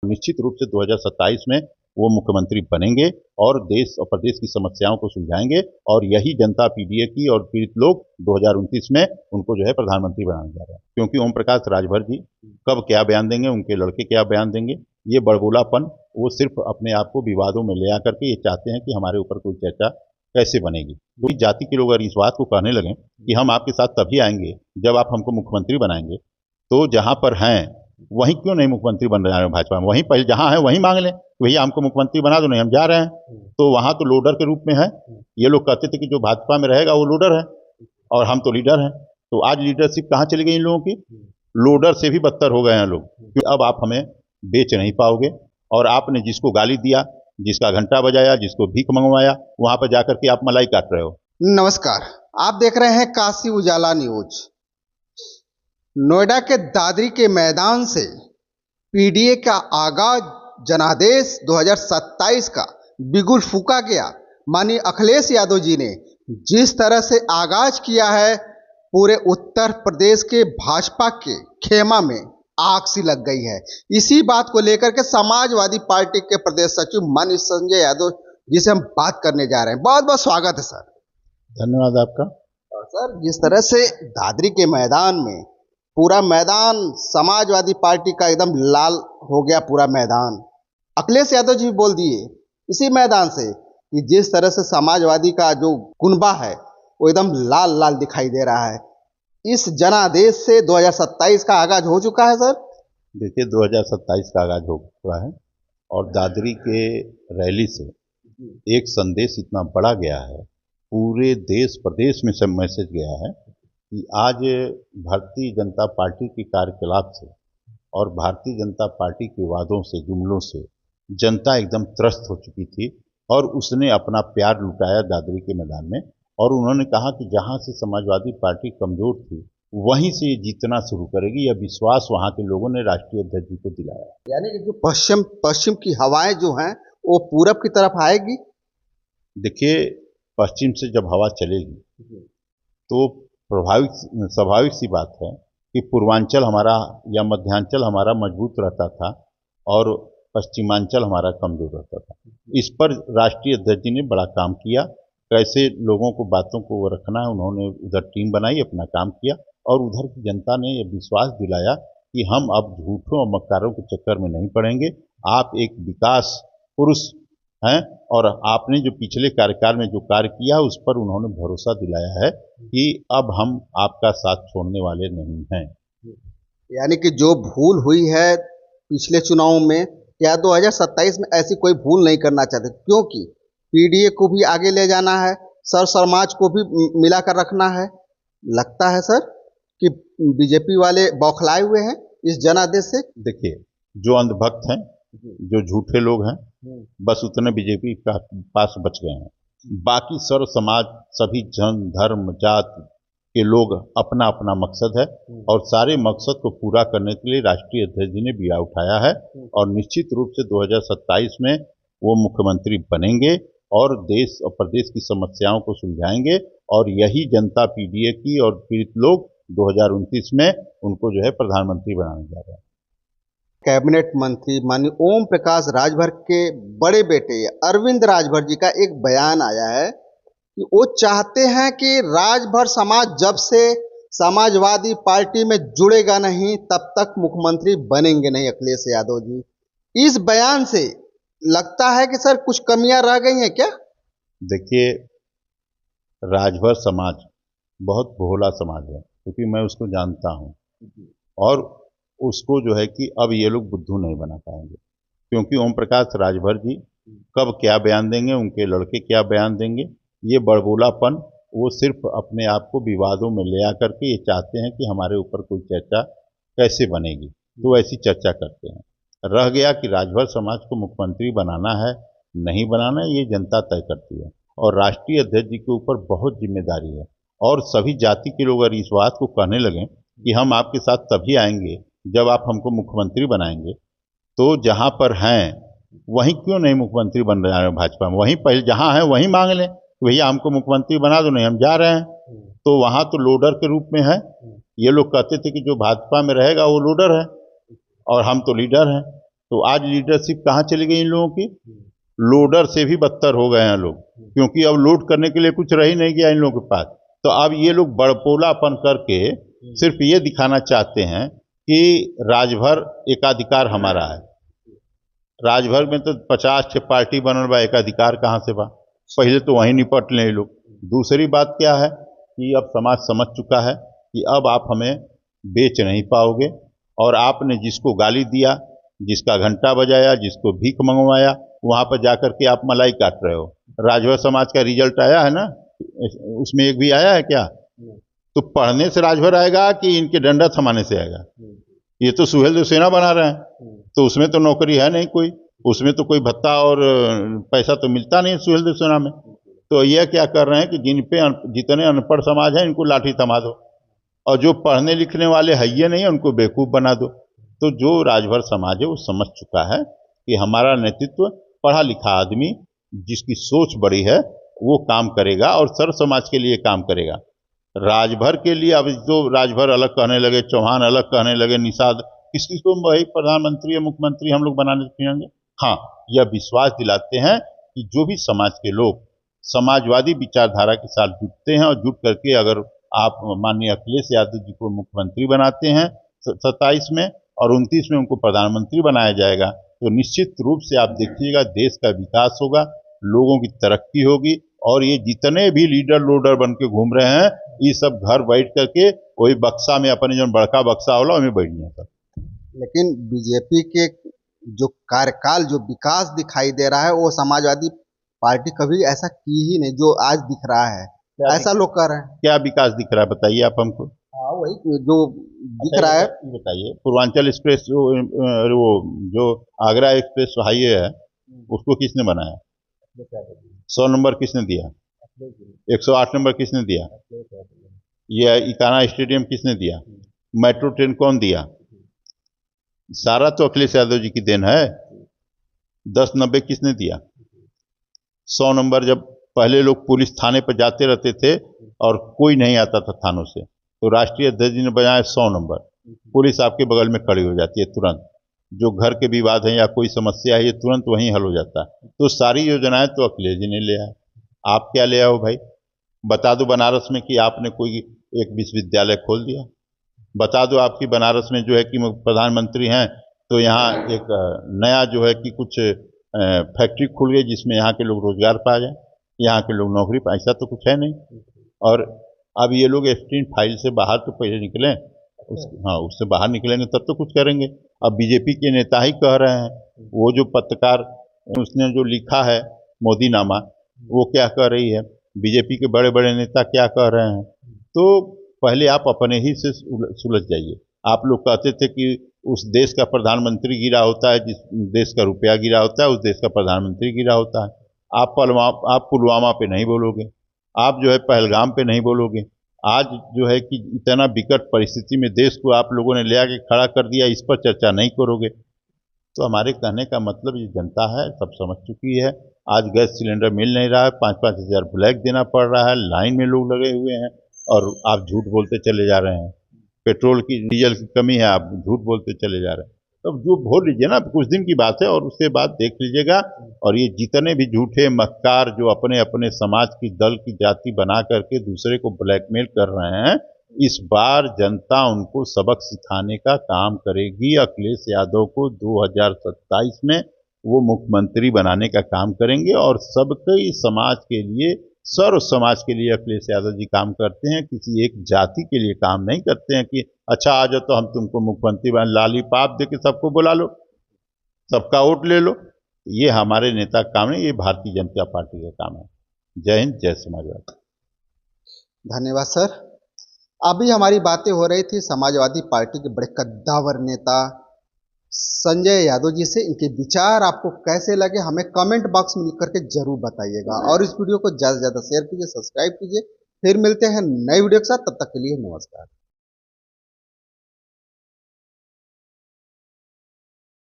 निश्चित रूप से 2027 में वो मुख्यमंत्री बनेंगे और देश और प्रदेश की समस्याओं को सुलझाएंगे और यही जनता पीडीए की और पीड़ित लोग 2029 में उनको जो है प्रधानमंत्री बनाने जा रहे हैं। क्योंकि ओम प्रकाश राजभर जी कब क्या बयान देंगे, उनके लड़के क्या बयान देंगे, ये बड़बोलापन वो सिर्फ अपने आप को विवादों में ले आकर के ये चाहते हैं कि हमारे ऊपर कोई चर्चा कैसे बनेगी। तो जाति के लोग अगर इस बात को कहने लगे कि हम आपके साथ तभी आएंगे जब आप हमको मुख्यमंत्री बनाएंगे, तो जहां पर हैं वहीं क्यों नहीं मुख्यमंत्री बन रहे हैं भाजपा में, वहीं पहले जहां है वहीं मांग लें, भैया हमको मुख्यमंत्री बना दो, नहीं हम जा रहे हैं। तो वहां तो लोडर के रूप में है। ये लोग कहते थे कि जो भाजपा में रहेगा वो लोडर है और हम तो लीडर हैं। तो आज लीडरशिप कहाँ चली गई इन लोगों की? लोडर से भी बदतर हो गए हैं लोग, क्योंकि अब आप हमें बेच नहीं पाओगे। और आपने जिसको गाली दिया, जिसका घंटा बजाया, जिसको भीख मंगवाया, वहां पर जाकर के आप मलाई काट रहे हो। नमस्कार, आप देख रहे हैं काशी उजाला न्यूज। नोएडा के दादरी के मैदान से पीडीए का आगाज जनादेश 2027 का बिगुल फूंका गया। माननीय अखिलेश यादव जी ने जिस तरह से आगाज किया है, पूरे उत्तर प्रदेश के भाजपा के खेमा में आग सी लग गई है। इसी बात को लेकर के समाजवादी पार्टी के प्रदेश सचिव माननीय संजय यादव जिसे हम बात करने जा रहे हैं। बहुत बहुत स्वागत है सर। धन्यवाद आपका। सर, जिस तरह से दादरी के मैदान में पूरा मैदान समाजवादी पार्टी का एकदम लाल हो गया, पूरा मैदान अखिलेश यादव जी बोल दिए इसी मैदान से कि जिस तरह से समाजवादी का जो कुनबा है वो एकदम लाल लाल दिखाई दे रहा है। इस जनादेश से 2027 का आगाज हो चुका है सर। देखिए, 2027 का आगाज हो चुका है और दादरी के रैली से एक संदेश इतना बड़ा गया है, पूरे देश प्रदेश में सब मैसेज गया है कि आज भारतीय जनता पार्टी के कार्यकलाप से और भारतीय जनता पार्टी के वादों से, जुमलों से जनता एकदम त्रस्त हो चुकी थी और उसने अपना प्यार लुटाया दादरी के मैदान में। और उन्होंने कहा कि जहां से समाजवादी पार्टी कमजोर थी वहीं से ये जीतना शुरू करेगी। यह विश्वास वहां के लोगों ने राष्ट्रीय अध्यक्ष जी को दिलाया। यानी कि जो पश्चिम की हवाएं जो हैं वो पूरब की तरफ आएगी। देखिए, पश्चिम से जब हवा चलेगी तो स्वाभाविक सी बात है कि पूर्वांचल हमारा या मध्यांचल हमारा मजबूत रहता था और पश्चिमांचल हमारा कमजोर रहता था। इस पर राष्ट्रीय अध्यक्ष जी ने बड़ा काम किया, कैसे लोगों को बातों को रखना है। उन्होंने उधर टीम बनाई, अपना काम किया और उधर की जनता ने यह विश्वास दिलाया कि हम अब झूठों और मक्कारों के चक्कर में नहीं पड़ेंगे। आप एक विकास पुरुष हैं और आपने जो पिछले कार्यकाल में जो कार्य किया उस पर उन्होंने भरोसा दिलाया है कि अब हम आपका साथ छोड़ने वाले नहीं हैं। यानी कि जो भूल हुई है पिछले चुनाव में, क्या 2027 में ऐसी कोई भूल नहीं करना चाहते? क्योंकि पीडीए को भी आगे ले जाना है, सर समाज को भी मिलाकर रखना है। लगता है सर कि बीजेपी वाले बौखलाए हुए हैं इस जनादेश से। देखिए, जो अंधभक्त हैं, जो झूठे लोग हैं, बस उतने बीजेपी का पास बच गए हैं। बाकी सर्व समाज, सभी जन, धर्म, जात के लोग अपना अपना मकसद है और सारे मकसद को पूरा करने के लिए राष्ट्रीय अध्यक्ष जी ने बीड़ा उठाया है और निश्चित रूप से 2027 में वो मुख्यमंत्री बनेंगे और देश और प्रदेश की समस्याओं को सुलझाएंगे और यही जनता पीडीए की और पीड़ित लोग 2029 में उनको जो है प्रधानमंत्री बनाने जा रहे हैं। कैबिनेट मंत्री माननीय ओम प्रकाश राजभर के बड़े बेटे अरविंद राजभर जी का एक बयान आया है कि वो चाहते हैं कि राजभर समाज जब से समाजवादी पार्टी में जुड़ेगा नहीं तब तक मुख्यमंत्री बनेंगे नहीं अखिलेश यादव जी। इस बयान से लगता है कि सर कुछ कमियां रह गई हैं क्या? देखिए, राजभर समाज बहुत भोला समाज है, क्योंकि मैं उसको जानता हूँ और उसको जो है कि अब ये लोग बुद्धू नहीं बना पाएंगे, क्योंकि ओम प्रकाश राजभर जी कब क्या बयान देंगे, उनके लड़के क्या बयान देंगे, ये बड़बोलापन वो सिर्फ अपने आप को विवादों में ले आकर के ये चाहते हैं कि हमारे ऊपर कोई चर्चा कैसे बनेगी, तो ऐसी चर्चा करते हैं। रह गया कि राजभर समाज को मुख्यमंत्री बनाना है नहीं बनाना है, ये जनता तय करती है और राष्ट्रीय अध्यक्ष जी के ऊपर बहुत जिम्मेदारी है। और सभी जाति के लोग अगर इस बात को कहने लगे कि हम आपके साथ तभी आएंगे जब आप हमको मुख्यमंत्री बनाएंगे, तो जहां पर हैं वहीं क्यों नहीं मुख्यमंत्री बन रहे हैं भाजपा में, वहीं पहले जहां है वहीं मांग लें, भैया हमको मुख्यमंत्री बना दो, नहीं हम जा रहे हैं। तो वहां तो लोडर के रूप में है। ये लोग कहते थे कि जो भाजपा में रहेगा वो लोडर है और हम तो लीडर हैं। तो आज लीडरशिप कहाँ चली गई इन लोगों की? लोडर से भी बदतर हो गए हैं लोग, क्योंकि अब लोड करने के लिए कुछ रह ही नहीं गया इन लोगों के पास। तो अब ये लोग बड़पोलापन करके सिर्फ ये दिखाना चाहते हैं कि राजभर एकाधिकार हमारा है। राजभर में तो 50 छह पार्टी बनल बा, एकाधिकार कहाँ से बा? पहले तो वहीं निपट लें लोग। दूसरी बात क्या है कि अब समाज समझ चुका है कि अब आप हमें बेच नहीं पाओगे, और आपने जिसको गाली दिया, जिसका घंटा बजाया, जिसको भीख मंगवाया, वहां पर जाकर के आप मलाई काट रहे हो। राजभर समाज का रिजल्ट आया है ना, उसमें एक भी आया है क्या? तो पढ़ने से राजभर आएगा कि इनके डंडा थमाने से आएगा? ये तो सुहेल देवसेना बना रहे हैं, तो उसमें तो नौकरी है नहीं कोई, उसमें तो कोई भत्ता और पैसा तो मिलता नहीं सुहेल देवसेना में। तो यह क्या कर रहे हैं कि जितने अनपढ़ समाज है इनको लाठी थमा दो, और जो पढ़ने लिखने वाले है ये नहीं उनको बेवकूफ़ बना दो। तो जो राजभर समाज है वो समझ चुका है कि हमारा नेतृत्व पढ़ा लिखा आदमी जिसकी सोच बड़ी है वो काम करेगा और सर्व समाज के लिए काम करेगा। राजभर के लिए अब जो राजभर अलग कहने लगे, चौहान अलग कहने लगे, निषाद, किसको वही प्रधानमंत्री या मुख्यमंत्री हम लोग बनाने चाहेंगे? हाँ, यह विश्वास दिलाते हैं कि जो भी समाज के लोग समाजवादी विचारधारा के साथ जुटते हैं और जुट करके अगर आप माननीय अखिलेश यादव जी को मुख्यमंत्री बनाते हैं 27 में और 29 में उनको प्रधानमंत्री बनाया जाएगा, तो निश्चित रूप से आप देखिएगा देश का विकास होगा, लोगों की तरक्की होगी, और ये जितने भी लीडर लोडर बन के घूम रहे हैं ये सब घर बैठ करके वही बक्सा में अपने जो बड़का बक्सा होला उसमें बैठ गए सब। लेकिन बीजेपी के जो कार्यकाल, जो विकास दिखाई दे रहा है, वो समाजवादी पार्टी कभी ऐसा की ही नहीं जो आज दिख रहा है, ऐसा लोग कह रहे हैं। क्या विकास दिख रहा है बताइए आप हमको। हाँ, वही जो दिख रहा है। बताइए, पूर्वांचल एक्सप्रेस वो जो आगरा एक्सप्रेस हाईवे है उसको किसने बनाया? 100 नंबर किसने दिया? 108 नंबर किसने दिया? ये इकाना स्टेडियम किसने दिया? मेट्रो ट्रेन कौन दिया? सारा तो अखिलेश यादव जी की देन है। 10-90 किसने दिया? 100 नंबर जब पहले लोग पुलिस थाने पर जाते रहते थे और कोई नहीं आता था थानों से, तो राष्ट्रीय अध्यक्ष जी ने बनाया 100 नंबर। पुलिस आपके बगल में खड़ी हो जाती है तुरंत, जो घर के विवाद हैं या कोई समस्या है ये तुरंत वहीं हल हो जाता है। तो सारी योजनाएं तो अखिलेश जी ने ले आए, आप क्या ले आओ भाई? बता दो बनारस में कि आपने कोई एक विश्वविद्यालय खोल दिया, बता दो आपकी बनारस में जो है कि प्रधानमंत्री हैं तो यहाँ एक नया जो है कि कुछ फैक्ट्री खुल गई जिसमें यहाँ के लोग रोजगार पा जाए, यहाँ के लोग नौकरी पाए, ऐसा तो कुछ है नहीं। और अब ये लोग एफटीन फाइल से बाहर तो पहले निकलें, हाँ उससे बाहर निकलेंगे तब तो कुछ करेंगे। अब बीजेपी के नेता ही कह रहे हैं, वो जो पत्रकार उसने जो लिखा है मोदी नामा, वो क्या कह रही है, बीजेपी के बड़े बड़े नेता क्या कह रहे हैं। तो पहले आप अपने ही से सुलझ जाइए। आप लोग कहते थे कि उस देश का प्रधानमंत्री गिरा होता है, जिस देश का रुपया गिरा होता है उस देश का प्रधानमंत्री गिरा होता है। आप पुलवामा पे नहीं बोलोगे, आप जो है पहलगाम पे नहीं बोलोगे। आज जो है कि इतना विकट परिस्थिति में देश को आप लोगों ने ले आके खड़ा कर दिया, इस पर चर्चा नहीं करोगे। तो हमारे कहने का मतलब ये जनता है, सब समझ चुकी है। आज गैस सिलेंडर मिल नहीं रहा है, 5-5 हज़ार ब्लैक देना पड़ रहा है, लाइन में लोग लगे हुए हैं और आप झूठ बोलते चले जा रहे हैं। पेट्रोल की डीजल की कमी है, आप झूठ बोलते चले जा रहे हैं। तब जो भूल लीजिए ना, कुछ दिन की बात है और उसके बाद देख लीजिएगा। और ये जितने भी झूठे मक्कार जो अपने अपने समाज की दल की जाति बना करके दूसरे को ब्लैकमेल कर रहे हैं, इस बार जनता उनको सबक सिखाने का काम करेगी। अखिलेश यादव को 2027 में वो मुख्यमंत्री बनाने का काम करेंगे और सबके समाज के लिए, सर्व समाज के लिए अखिलेश यादव जी काम करते हैं, किसी एक जाति के लिए काम नहीं करते हैं कि अच्छा आ जाओ तो हम तुमको मुख्यमंत्री बना, लालीपाप दे के सबको बुला लो, सबका वोट ले लो। ये हमारे नेता का काम नहीं, ये भारतीय जनता पार्टी का काम है। जय हिंद, जय समाजवादी। धन्यवाद सर। अभी हमारी बातें हो रही थी समाजवादी पार्टी के बड़े कद्दावर नेता संजय यादव जी से। इनके विचार आपको कैसे लगे हमें कमेंट बॉक्स में लिख करके जरूर बताइएगा, और इस वीडियो को ज़्यादा से ज़्यादा शेयर कीजिए, सब्सक्राइब कीजिए। फिर मिलते हैं नए वीडियो के साथ, तब तक के लिए नमस्कार।